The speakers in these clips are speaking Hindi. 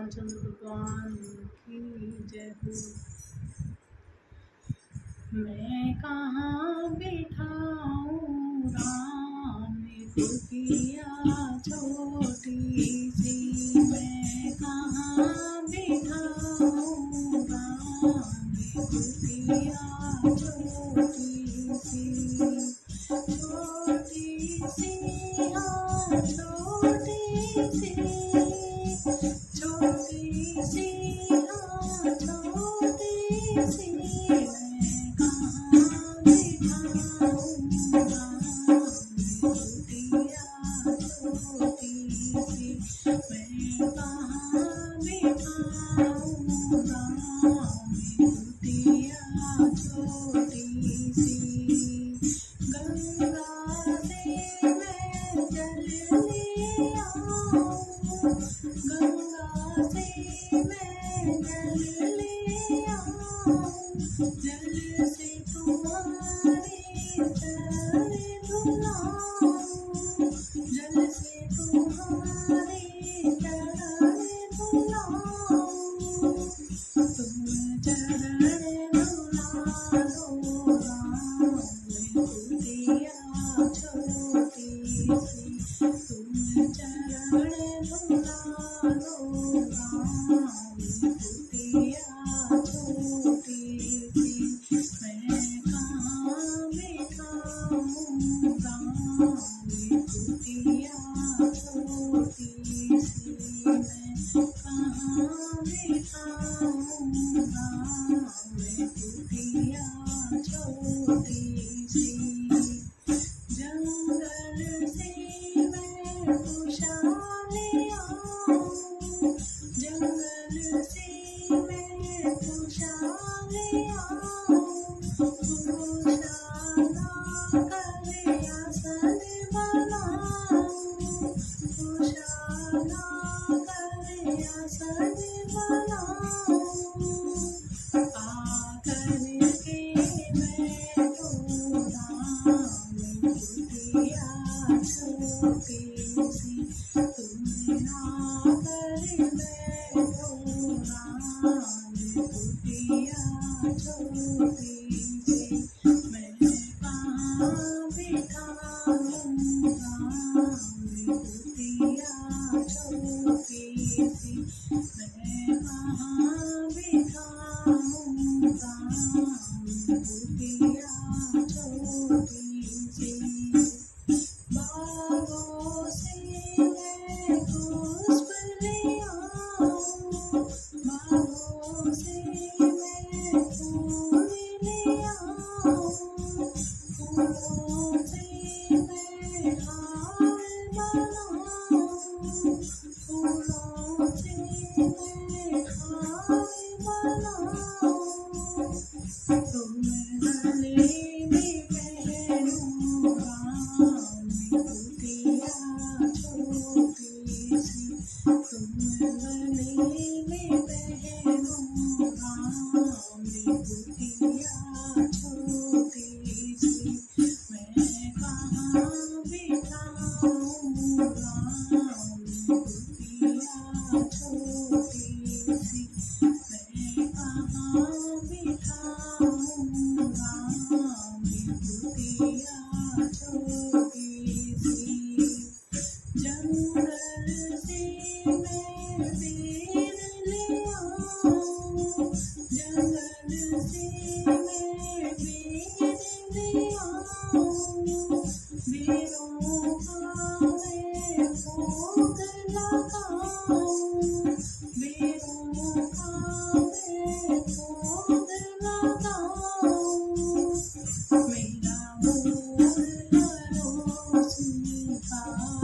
रामचंद्र भगवान की जय हो। मैं कहाँ बिठाऊं राम कुटिया छोटी सी, मैं कहाँ बिठाऊं राम कुटिया छोटी सी, छोटी सी हाँ छोटी सी, छोटी सी हाँ छोटी सी, जल से तुम्हारे चरण धुलाऊं, जल से तुम्हारे चरण धुलाऊं, तुम चरण धुला दो राम कुटिया छोटी सी, तुम चरण धुला दो राम कुटिया छोटी सी, मैं कहाँ बिठाऊं राम कुटिया छोटी सी, मैं कहाँ बिठाऊं राम कुटिया छोटी सी, जंगल से मैं उषा ले आऊं, जंगल से मैं उषा ले आऊं, उषाला कर आसन बनाऊं, उषाला कर आसन बनाऊं, आकर के मैं तो राम कुटिया छोटी सी, तुम आकर बैठो राम कुटिया छोटी सी, मैं कहाँ बिठाऊं राम कुटिया छोटी सी, मैं कहाँ बिठाऊं राम कुटिया छोटी सी, बागों से मैं पुष्प ले आऊं, बागों से मैं फूल ले आऊं, फूलों से मैं हार बनाऊं, फूलों से मैं हार बनाऊं, तुम गले में पहनूं राम कुटिया छोटी सी, तुम गले में पहनूं राम कुटिया छोटी सी, मैं कहाँ बिठाऊं राम कुटिया छोटी सी, मैं कहाँ बिठाऊं राम कुटिया छोटी सी, जंगल से मैं बेर ले आऊं, जंगल से मैं बेर ले आऊं, बेरों का मैं भोग लगाऊं, बेरों का मैं भोग लगाऊं, मेरा भोग करो स्वीकार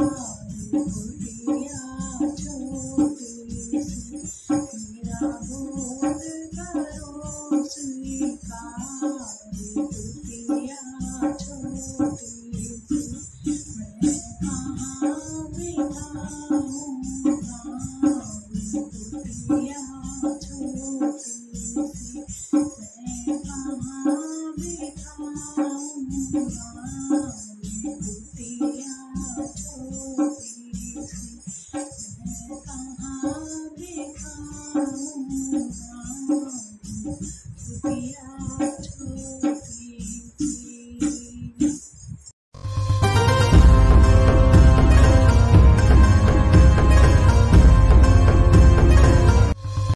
कुटिया छोटी सी, मेरा भोग करो स्वीकार कुटिया छोटी सी, मैं कहाँ बिठाऊं राम कुटिया छोटी सी, मैं कहाँ बिठाऊं राम कुटिया छोटी सी, मैं कहाँ बिठाऊं बिठाऊंगा, कुटिया छोटी